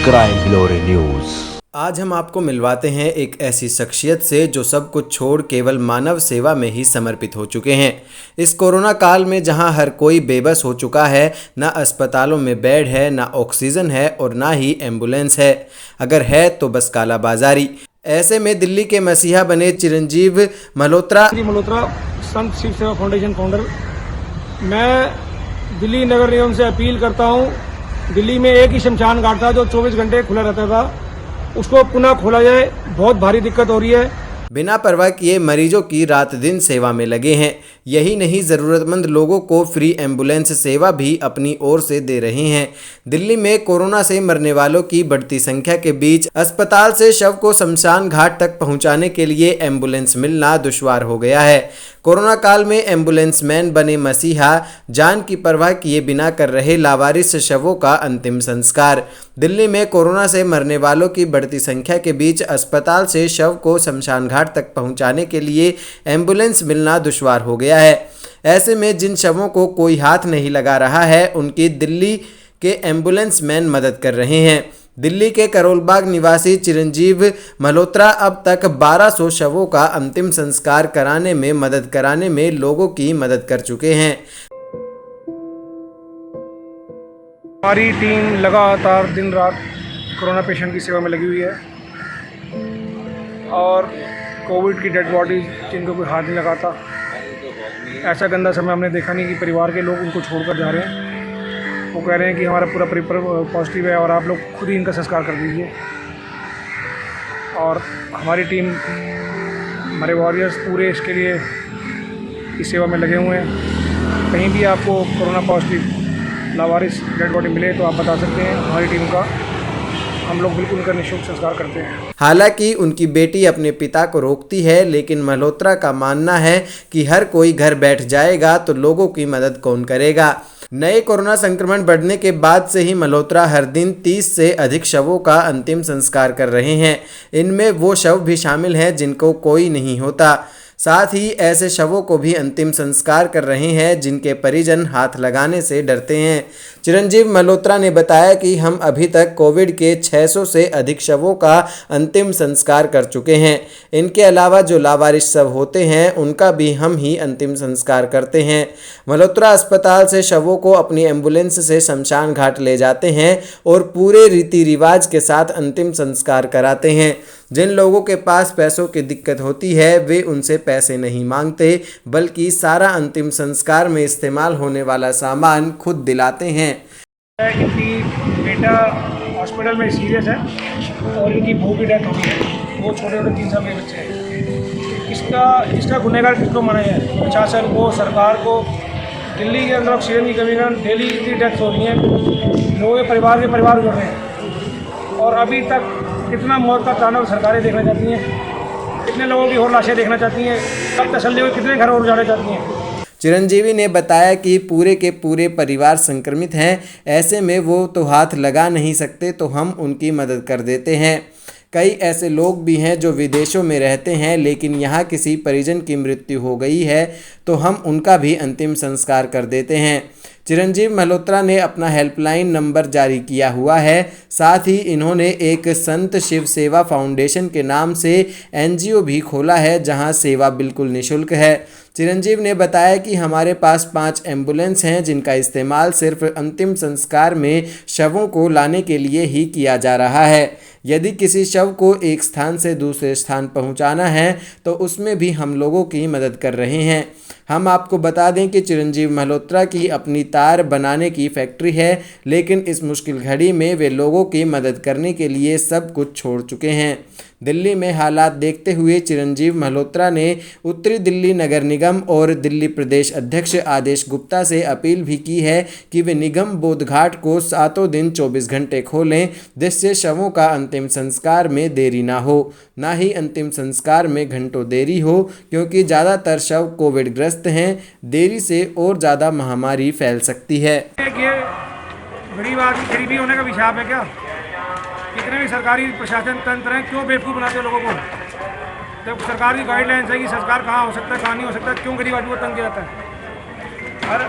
Crime glory news. आज हम आपको मिलवाते हैं एक ऐसी शख्सियत से जो सब कुछ छोड़ केवल मानव सेवा में ही समर्पित हो चुके हैं। इस कोरोना काल में जहां हर कोई बेबस हो चुका है, ना अस्पतालों में बेड है, ना ऑक्सीजन है और ना ही एम्बुलेंस है। अगर है तो बस कालाबाजारी। ऐसे में दिल्ली के मसीहा बने चिरंजीव मल्होत्रा संत शिव सेवा फाउंडेशन फाउंडर। मैं दिल्ली नगर निगम से अपील करता हूं, दिल्ली में एक ही शमशान घाट था जो 24 घंटे खुला रहता था, उसको पुनः खोला जाए। बहुत भारी दिक्कत हो रही है। बिना परवाह किए मरीजों की रात दिन सेवा में लगे हैं। यही नहीं, ज़रूरतमंद लोगों को फ्री एम्बुलेंस सेवा भी अपनी ओर से दे रहे हैं। दिल्ली में कोरोना से मरने वालों की बढ़ती संख्या के बीच अस्पताल से शव को शमशान घाट तक पहुंचाने के लिए एम्बुलेंस मिलना दुश्वार हो गया है। कोरोना काल में एम्बुलेंस मैन बने मसीहा जान की परवाह किए बिना कर रहे लावारिस शवों का अंतिम संस्कार। दिल्ली में कोरोना से मरने वालों की बढ़ती संख्या के बीच अस्पताल से शव को शमशान घाट तक पहुंचाने के लिए एम्बुलेंस मिलना दुश्वार हो गया है। ऐसे में जिन शवों को कोई हाथ नहीं लगा रहा है, उनकी दिल्ली के एम्बुलेंस मैन मदद कर रहे हैं। दिल्ली के करोलबाग निवासी चिरंजीव मल्होत्रा अब तक 1200 शवों का अंतिम संस्कार कराने में लोगों की मदद कर चुके हैं। हमारी टीम लगातार दिन रात कोरोना पेशेंट की सेवा में लगी हुई है और कोविड की डेड बॉडी जिनको कोई हाथ नहीं लगाता, ऐसा गंदा समय हमने देखा नहीं कि परिवार के लोग उनको छोड़कर जा रहे हैं। वो कह रहे हैं कि हमारा पूरा परिवार पॉजिटिव है और आप लोग खुद ही इनका संस्कार कर दीजिए। और हमारी टीम, हमारे वॉरियर्स पूरे इसके लिए इस सेवा में लगे हुए हैं। कहीं भी आपको कोरोना पॉजिटिव लावारिस डेड बॉडी मिले तो आप बता सकते हैं। हमारी टीम का हम लोग बिल्कुल उनका निःशुल्क संस्कार करते हैं। हालांकि उनकी बेटी अपने पिता को रोकती है, लेकिन मल्होत्रा का मानना है कि हर कोई घर बैठ जाएगा तो लोगों की मदद कौन करेगा। नए कोरोना संक्रमण बढ़ने के बाद से ही मल्होत्रा हर दिन 30 से अधिक शवों का अंतिम संस्कार कर रहे हैं। इनमें वो शव भी शामिल हैं जिनको कोई नहीं होता। साथ ही ऐसे शवों को भी अंतिम संस्कार कर रहे हैं जिनके परिजन हाथ लगाने से डरते हैं। चिरंजीव मल्होत्रा ने बताया कि हम अभी तक कोविड के 600 से अधिक शवों का अंतिम संस्कार कर चुके हैं। इनके अलावा जो लावारिस शव होते हैं उनका भी हम ही अंतिम संस्कार करते हैं। मल्होत्रा अस्पताल से शवों को अपनी एम्बुलेंस से शमशान घाट ले जाते हैं और पूरे रीति रिवाज के साथ अंतिम संस्कार कराते हैं। जिन लोगों के पास पैसों की दिक्कत होती है वे उनसे पैसे नहीं मांगते, बल्कि सारा अंतिम संस्कार में इस्तेमाल होने वाला सामान खुद दिलाते हैं। इनकी बेटा हॉस्पिटल में सीरियस है और इनकी बहू की डेथ हो गई है। वो छोटे छोटे 3 साल के बच्चे हैं। इसका गुनहगार किसको माना जाए? प्रशासन को, सरकार को। दिल्ली के अंदर ऑक्सीजन की कमी कारण डेली इतनी डेथ हो रही है, लोगों के परिवार उजड़ रहे हैं और अभी तक कितना मौत का तांडव सरकारें देखना चाहती हैं, कितने लोगों की और लाशें देखना चाहती हैं, कब तसल्ली हुई, कितने घर और उजाड़े चाहती हैं। चिरंजीवी ने बताया कि पूरे के पूरे परिवार संक्रमित हैं। ऐसे में वो तो हाथ लगा नहीं सकते तो हम उनकी मदद कर देते हैं। कई ऐसे लोग भी हैं जो विदेशों में रहते हैं, लेकिन यहाँ किसी परिजन की मृत्यु हो गई है तो हम उनका भी अंतिम संस्कार कर देते हैं। चिरंजीव मल्होत्रा ने अपना हेल्पलाइन नंबर जारी किया हुआ है। साथ ही इन्होंने एक संत शिव सेवा फाउंडेशन के नाम से NGO भी खोला है, जहां सेवा बिल्कुल निःशुल्क है। चिरंजीव ने बताया कि हमारे पास 5 एम्बुलेंस हैं जिनका इस्तेमाल सिर्फ अंतिम संस्कार में शवों को लाने के लिए ही किया जा रहा है। यदि किसी शव को एक स्थान से दूसरे स्थान पहुंचाना है तो उसमें भी हम लोगों की मदद कर रहे हैं। हम आपको बता दें कि चिरंजीव मल्होत्रा की अपनी तार बनाने की फैक्ट्री है, लेकिन इस मुश्किल घड़ी में वे लोगों की मदद करने के लिए सब कुछ छोड़ चुके हैं। दिल्ली में हालात देखते हुए चिरंजीव मल्होत्रा ने उत्तरी दिल्ली नगर निगम और दिल्ली प्रदेश अध्यक्ष आदेश गुप्ता से अपील भी की है कि वे निगम बोध घाट को 7 दिन 24 घंटे खोलें, जिससे शवों का अंतिम संस्कार में देरी ना हो, ना ही अंतिम संस्कार में घंटों देरी हो, क्योंकि ज़्यादातर शव कोविड ग्रस्त हैं। देरी से और ज़्यादा महामारी फैल सकती है। गरीबी होने का विशाप है क्या? कितने भी सरकारी प्रशासन तंत्र हैं, क्यों बेवकूफ़ बनाते हैं लोगों को? जब सरकार की गाइडलाइंस है कि संस्कार कहाँ हो सकता है, कहाँ नहीं हो सकता, क्यों गरीब आदमी को तंग किया जाता है? अरे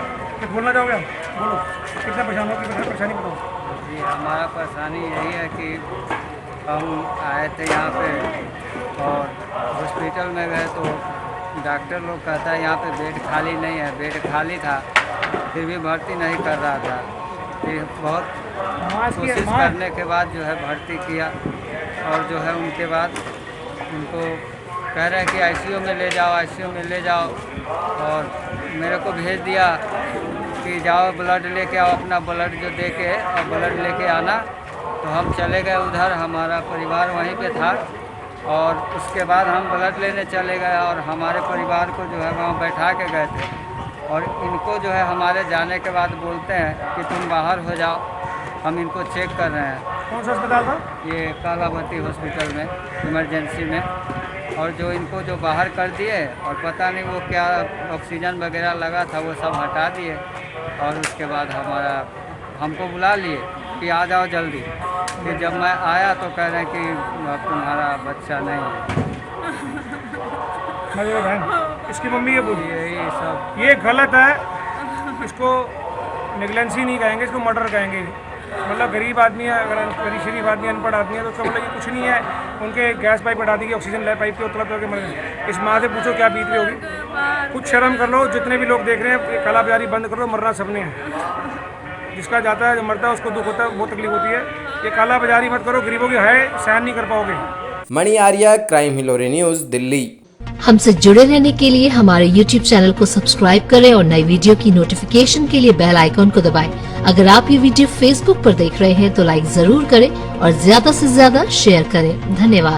बोलना चाहोगे? बोलो, कितना परेशान हो, कितना परेशानी बताओ। जी हमारा परेशानी यही है कि हम आए थे यहाँ पे और हॉस्पिटल में गए तो डॉक्टर लोग कहता है यहाँ पे बेड खाली नहीं है। बेड खाली था फिर भी भर्ती नहीं कर रहा था। फिर बहुत कोशिश करने के बाद जो है भर्ती किया और जो है उनके बाद उनको कह रहे हैं कि आईसीयू में ले जाओ, आईसीयू में ले जाओ। और मेरे को भेज दिया कि जाओ ब्लड लेके आओ, अपना ब्लड जो दे के और ब्लड लेके आना। तो हम चले गए उधर, हमारा परिवार वहीं पे था और उसके बाद हम ब्लड लेने चले गए और हमारे परिवार को जो है वहाँ बैठा के गए थे। और इनको जो है हमारे जाने के बाद बोलते हैं कि तुम बाहर हो जाओ, हम इनको चेक कर रहे हैं। कौन सा अस्पताल था? ये कालावती हॉस्पिटल में इमरजेंसी में। और जो इनको जो बाहर कर दिए और पता नहीं वो क्या ऑक्सीजन वगैरह लगा था वो सब हटा दिए। और उसके बाद हमको बुला लिए कि आ जाओ जल्दी। फिर जब मैं आया तो कह रहे हैं कि अब तुम्हारा बच्चा नहीं है। मेरी बहन, इसकी मम्मी ये बोली यही सब ये गलत है। इसको नेगलेंसी नहीं कहेंगे, इसको मर्डर कहेंगे। मतलब गरीब आदमी है, अगर गरीब शरीफ आदमी, अनपढ़ आदमी है तो उसका मतलब ये कुछ नहीं है। उनके गैस पाइप हटा दी, ऑक्सीजन ले पाइप के उत्तर होकर मर गए। इस माँ से पूछो क्या बीत रही होगी। कुछ शर्म कर लो, जितने भी लोग देख रहे हैं काला बाजारी बंद करो। मरना सबने है, जिसका जाता है जो मरता है उसको दुख होता है, बहुत तकलीफ होती है। ये काला बाजारी मत करो, गरीबों की है सहन नहीं कर पाओगे। मणि आर्या, क्राइम हिलोरे न्यूज़, दिल्ली। हमसे जुड़े रहने के लिए हमारे YouTube चैनल को सब्सक्राइब करें और नई वीडियो की नोटिफिकेशन के लिए बेल आइकॉन को दबाएं। अगर आप ये वीडियो Facebook पर देख रहे हैं तो लाइक जरूर करें और ज्यादा से ज्यादा शेयर करें। धन्यवाद।